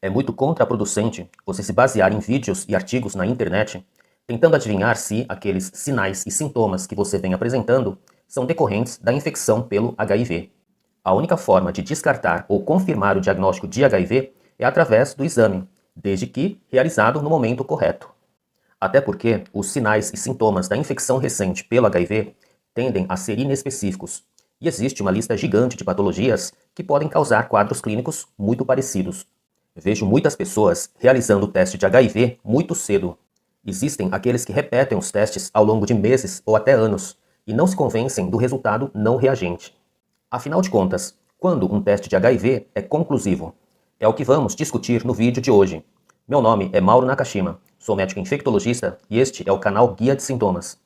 É muito contraproducente você se basear em vídeos e artigos na internet, tentando adivinhar se aqueles sinais e sintomas que você vem apresentando são decorrentes da infecção pelo HIV. A única forma de descartar ou confirmar o diagnóstico de HIV é através do exame, desde que realizado no momento correto. Até porque os sinais e sintomas da infecção recente pelo HIV tendem a ser inespecíficos, e existe uma lista gigante de patologias que podem causar quadros clínicos muito parecidos. Vejo muitas pessoas realizando o teste de HIV muito cedo. Existem aqueles que repetem os testes ao longo de meses ou até anos e não se convencem do resultado não reagente. Afinal de contas, quando um teste de HIV é conclusivo? É o que vamos discutir no vídeo de hoje. Meu nome é Mauro Nakashima, sou médico infectologista e este é o canal Guia de Sintomas.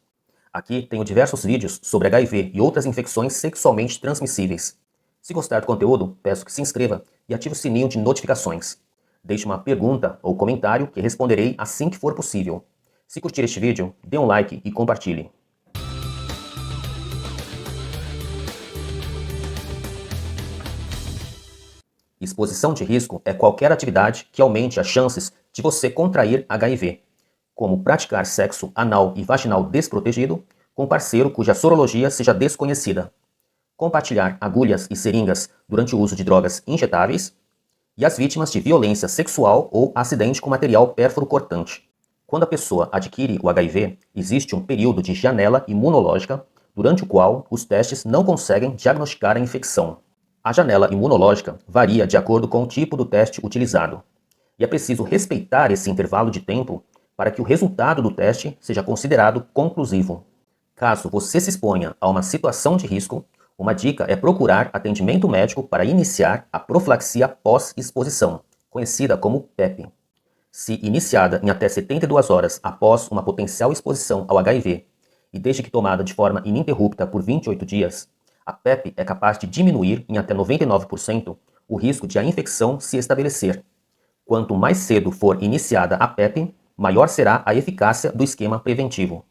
Aqui tenho diversos vídeos sobre HIV e outras infecções sexualmente transmissíveis. Se gostar do conteúdo, peço que se inscreva e ative o sininho de notificações. Deixe uma pergunta ou comentário que responderei assim que for possível. Se curtir este vídeo, dê um like e compartilhe. Exposição de risco é qualquer atividade que aumente as chances de você contrair HIV, como praticar sexo anal e vaginal desprotegido com parceiro cuja sorologia seja desconhecida, compartilhar agulhas e seringas durante o uso de drogas injetáveis e as vítimas de violência sexual ou acidente com material pérfuro cortante. Quando a pessoa adquire o HIV, existe um período de janela imunológica durante o qual os testes não conseguem diagnosticar a infecção. A janela imunológica varia de acordo com o tipo do teste utilizado, e é preciso respeitar esse intervalo de tempo para que o resultado do teste seja considerado conclusivo. Caso você se exponha a uma situação de risco, uma dica é procurar atendimento médico para iniciar a profilaxia pós-exposição, conhecida como PEP. Se iniciada em até 72 horas após uma potencial exposição ao HIV, e desde que tomada de forma ininterrupta por 28 dias, a PEP é capaz de diminuir em até 99% o risco de a infecção se estabelecer. Quanto mais cedo for iniciada a PEP, maior será a eficácia do esquema preventivo.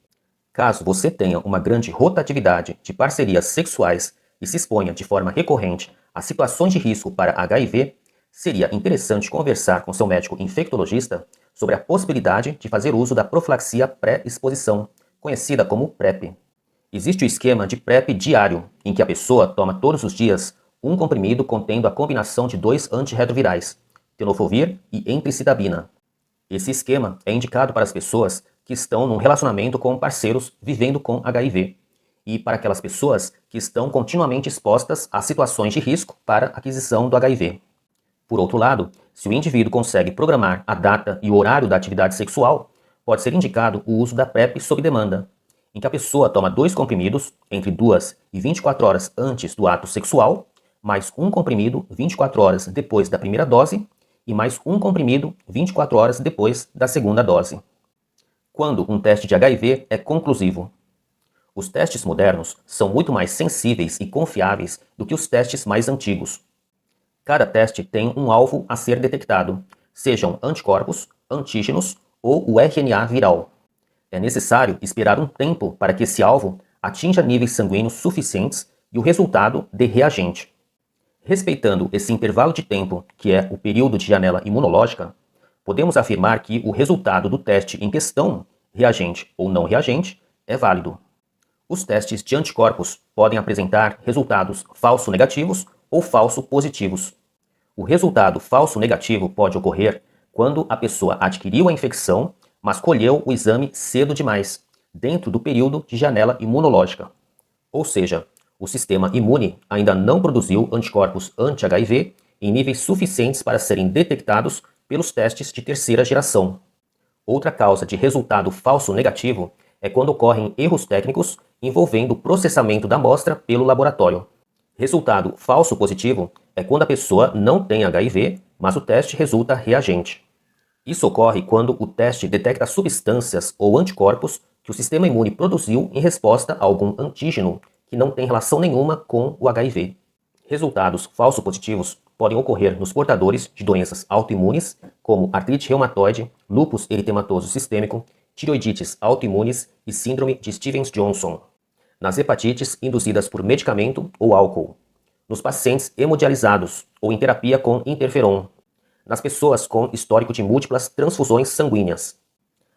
Caso você tenha uma grande rotatividade de parcerias sexuais e se exponha de forma recorrente a situações de risco para HIV, seria interessante conversar com seu médico infectologista sobre a possibilidade de fazer uso da profilaxia pré-exposição, conhecida como PrEP. Existe o esquema de PrEP diário, em que a pessoa toma todos os dias um comprimido contendo a combinação de 2 antirretrovirais, tenofovir e emtricitabina. Esse esquema é indicado para as pessoas que estão num relacionamento com parceiros vivendo com HIV e para aquelas pessoas que estão continuamente expostas a situações de risco para aquisição do HIV. Por outro lado, se o indivíduo consegue programar a data e o horário da atividade sexual, pode ser indicado o uso da PrEP sob demanda, em que a pessoa toma 2 comprimidos entre 2 e 24 horas antes do ato sexual, mais um comprimido 24 horas depois da primeira dose e mais um comprimido 24 horas depois da segunda dose. Quando um teste de HIV é conclusivo? Os testes modernos são muito mais sensíveis e confiáveis do que os testes mais antigos. Cada teste tem um alvo a ser detectado, sejam anticorpos, antígenos ou o RNA viral. É necessário esperar um tempo para que esse alvo atinja níveis sanguíneos suficientes e o resultado dê reagente. Respeitando esse intervalo de tempo, que é o período de janela imunológica, podemos afirmar que o resultado do teste em questão, reagente ou não reagente, é válido. Os testes de anticorpos podem apresentar resultados falso negativos ou falso positivos. O resultado falso negativo pode ocorrer quando a pessoa adquiriu a infecção, mas colheu o exame cedo demais, dentro do período de janela imunológica. Ou seja, o sistema imune ainda não produziu anticorpos anti-HIV em níveis suficientes para serem detectados pelos testes de terceira geração. Outra causa de resultado falso negativo é quando ocorrem erros técnicos envolvendo o processamento da amostra pelo laboratório. Resultado falso positivo é quando a pessoa não tem HIV, mas o teste resulta reagente. Isso ocorre quando o teste detecta substâncias ou anticorpos que o sistema imune produziu em resposta a algum antígeno que não tem relação nenhuma com o HIV. Resultados falso positivos podem ocorrer nos portadores de doenças autoimunes, como artrite reumatoide, lúpus eritematoso sistêmico, tireoidites autoimunes e síndrome de Stevens-Johnson. Nas hepatites induzidas por medicamento ou álcool. Nos pacientes hemodializados ou em terapia com interferon. nas pessoas com histórico de múltiplas transfusões sanguíneas,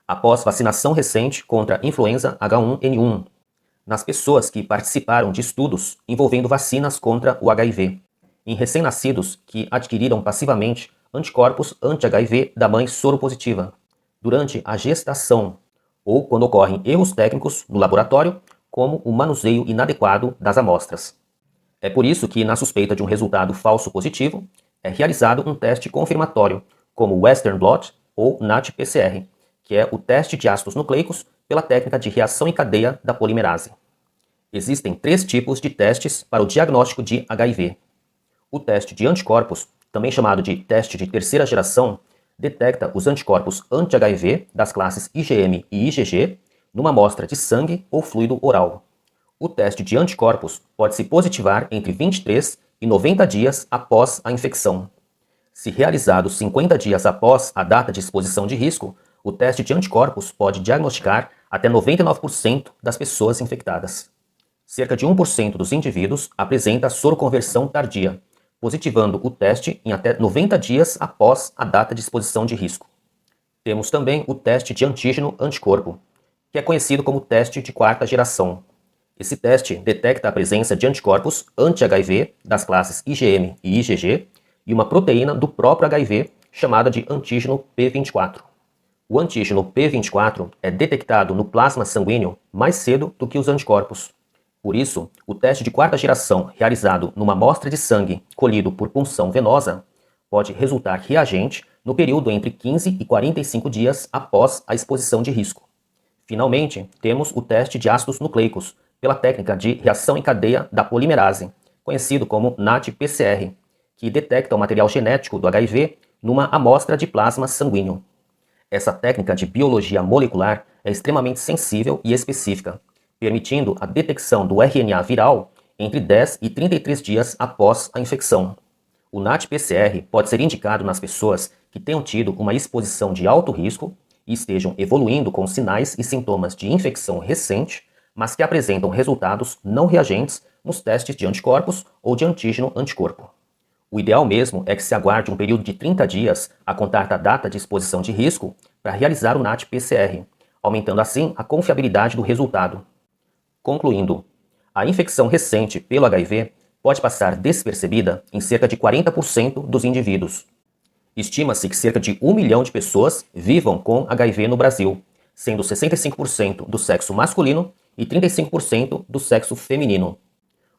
após vacinação recente contra influenza H1N1, nas pessoas que participaram de estudos envolvendo vacinas contra o HIV, em recém-nascidos que adquiriram passivamente anticorpos anti-HIV da mãe soropositiva, durante a gestação, ou quando ocorrem erros técnicos no laboratório, como o manuseio inadequado das amostras. É por isso que, na suspeita de um resultado falso positivo, é realizado um teste confirmatório, como o Western blot ou NAT-PCR, que é o teste de ácidos nucleicos pela técnica de reação em cadeia da polimerase. Existem 3 tipos de testes para o diagnóstico de HIV. O teste de anticorpos, também chamado de teste de terceira geração, detecta os anticorpos anti-HIV das classes IgM e IgG numa amostra de sangue ou fluido oral. O teste de anticorpos pode se positivar entre 23 e 90 dias após a infecção. Se realizado 50 dias após a data de exposição de risco, o teste de anticorpos pode diagnosticar até 99% das pessoas infectadas. Cerca de 1% dos indivíduos apresenta soroconversão tardia, positivando o teste em até 90 dias após a data de exposição de risco. Temos também o teste de antígeno-anticorpo, que é conhecido como teste de quarta geração. Esse teste detecta a presença de anticorpos anti-HIV das classes IgM e IgG e uma proteína do próprio HIV chamada de antígeno P24. O antígeno P24 é detectado no plasma sanguíneo mais cedo do que os anticorpos. Por isso, o teste de quarta geração realizado numa amostra de sangue colhido por punção venosa pode resultar reagente no período entre 15 e 45 dias após a exposição de risco. Finalmente, temos o teste de ácidos nucleicos pela técnica de reação em cadeia da polimerase, conhecido como NAT-PCR, que detecta o material genético do HIV numa amostra de plasma sanguíneo. Essa técnica de biologia molecular é extremamente sensível e específica, permitindo a detecção do RNA viral entre 10 e 33 dias após a infecção. O NAT-PCR pode ser indicado nas pessoas que tenham tido uma exposição de alto risco e estejam evoluindo com sinais e sintomas de infecção recente, mas que apresentam resultados não reagentes nos testes de anticorpos ou de antígeno-anticorpo. O ideal mesmo é que se aguarde um período de 30 dias a contar da data de exposição de risco para realizar o NAT-PCR, aumentando assim a confiabilidade do resultado. Concluindo, a infecção recente pelo HIV pode passar despercebida em cerca de 40% dos indivíduos. Estima-se que cerca de 1 milhão de pessoas vivam com HIV no Brasil, sendo 65% do sexo masculino e 35% do sexo feminino.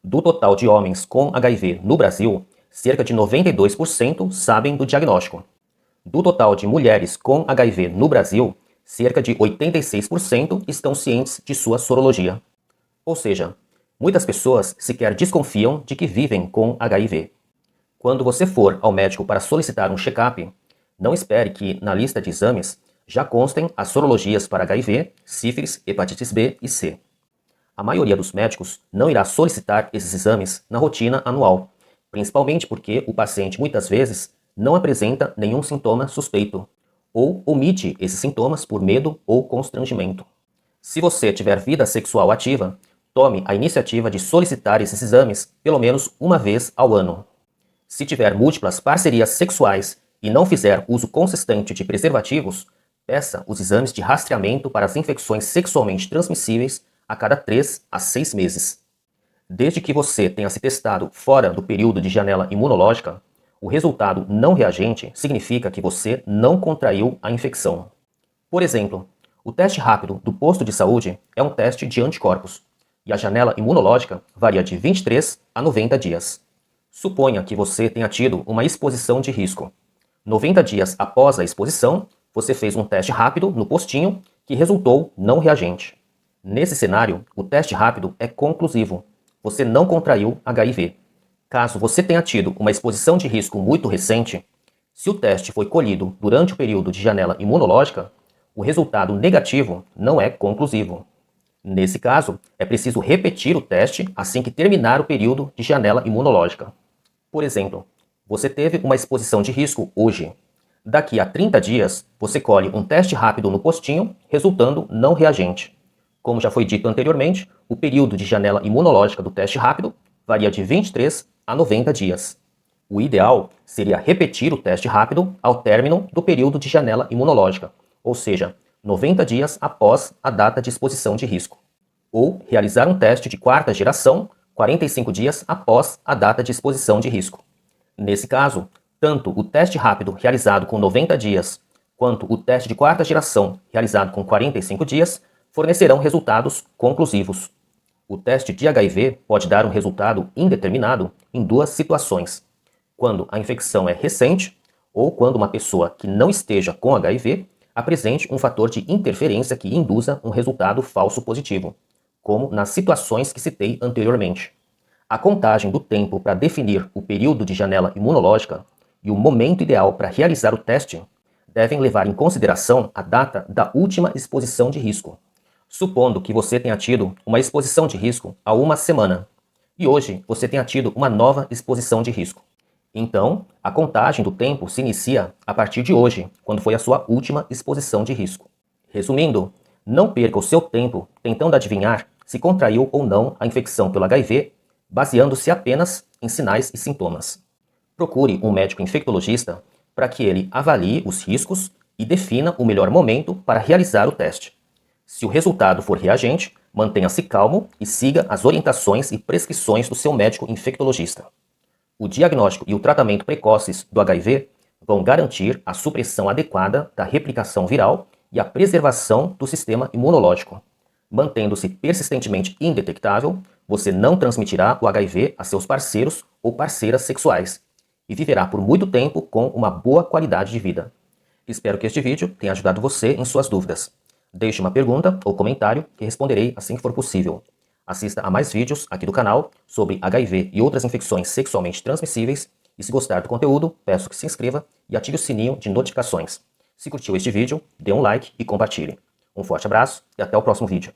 Do total de homens com HIV no Brasil, cerca de 92% sabem do diagnóstico. Do total de mulheres com HIV no Brasil, cerca de 86% estão cientes de sua sorologia. Ou seja, muitas pessoas sequer desconfiam de que vivem com HIV. Quando você for ao médico para solicitar um check-up, não espere que na lista de exames já constem as sorologias para HIV, sífilis, hepatites B e C. A maioria dos médicos não irá solicitar esses exames na rotina anual, principalmente porque o paciente muitas vezes não apresenta nenhum sintoma suspeito, ou omite esses sintomas por medo ou constrangimento. Se você tiver vida sexual ativa, tome a iniciativa de solicitar esses exames pelo menos uma vez ao ano. Se tiver múltiplas parcerias sexuais e não fizer uso consistente de preservativos, peça os exames de rastreamento para as infecções sexualmente transmissíveis a cada 3 a 6 meses. Desde que você tenha se testado fora do período de janela imunológica, o resultado não reagente significa que você não contraiu a infecção. Por exemplo, o teste rápido do posto de saúde é um teste de anticorpos, e a janela imunológica varia de 23 a 90 dias. Suponha que você tenha tido uma exposição de risco. 90 dias após a exposição, você fez um teste rápido no postinho que resultou não reagente. Nesse cenário, o teste rápido é conclusivo. Você não contraiu HIV. Caso você tenha tido uma exposição de risco muito recente, se o teste foi colhido durante o período de janela imunológica, o resultado negativo não é conclusivo. Nesse caso, é preciso repetir o teste assim que terminar o período de janela imunológica. Por exemplo, você teve uma exposição de risco hoje. Daqui a 30 dias, você colhe um teste rápido no postinho, resultando não reagente. Como já foi dito anteriormente, o período de janela imunológica do teste rápido varia de 23 a 90 dias. O ideal seria repetir o teste rápido ao término do período de janela imunológica, ou seja, 90 dias após a data de exposição de risco. Ou realizar um teste de quarta geração 45 dias após a data de exposição de risco. Nesse caso, tanto o teste rápido realizado com 90 dias quanto o teste de quarta geração realizado com 45 dias fornecerão resultados conclusivos. O teste de HIV pode dar um resultado indeterminado em duas situações: quando a infecção é recente ou quando uma pessoa que não esteja com HIV apresente um fator de interferência que induza um resultado falso positivo, como nas situações que citei anteriormente. A contagem do tempo para definir o período de janela imunológica e o momento ideal para realizar o teste devem levar em consideração a data da última exposição de risco. Supondo que você tenha tido uma exposição de risco há uma semana e hoje você tenha tido uma nova exposição de risco. Então, a contagem do tempo se inicia a partir de hoje, quando foi a sua última exposição de risco. Resumindo, não perca o seu tempo tentando adivinhar se contraiu ou não a infecção pelo HIV, baseando-se apenas em sinais e sintomas. Procure um médico infectologista para que ele avalie os riscos e defina o melhor momento para realizar o teste. Se o resultado for reagente, mantenha-se calmo e siga as orientações e prescrições do seu médico infectologista. O diagnóstico e o tratamento precoces do HIV vão garantir a supressão adequada da replicação viral e a preservação do sistema imunológico. Mantendo-se persistentemente indetectável, você não transmitirá o HIV a seus parceiros ou parceiras sexuais e viverá por muito tempo com uma boa qualidade de vida. Espero que este vídeo tenha ajudado você em suas dúvidas. Deixe uma pergunta ou comentário que responderei assim que for possível. Assista a mais vídeos aqui do canal sobre HIV e outras infecções sexualmente transmissíveis e se gostar do conteúdo, peço que se inscreva e ative o sininho de notificações. Se curtiu este vídeo, dê um like e compartilhe. Um forte abraço e até o próximo vídeo.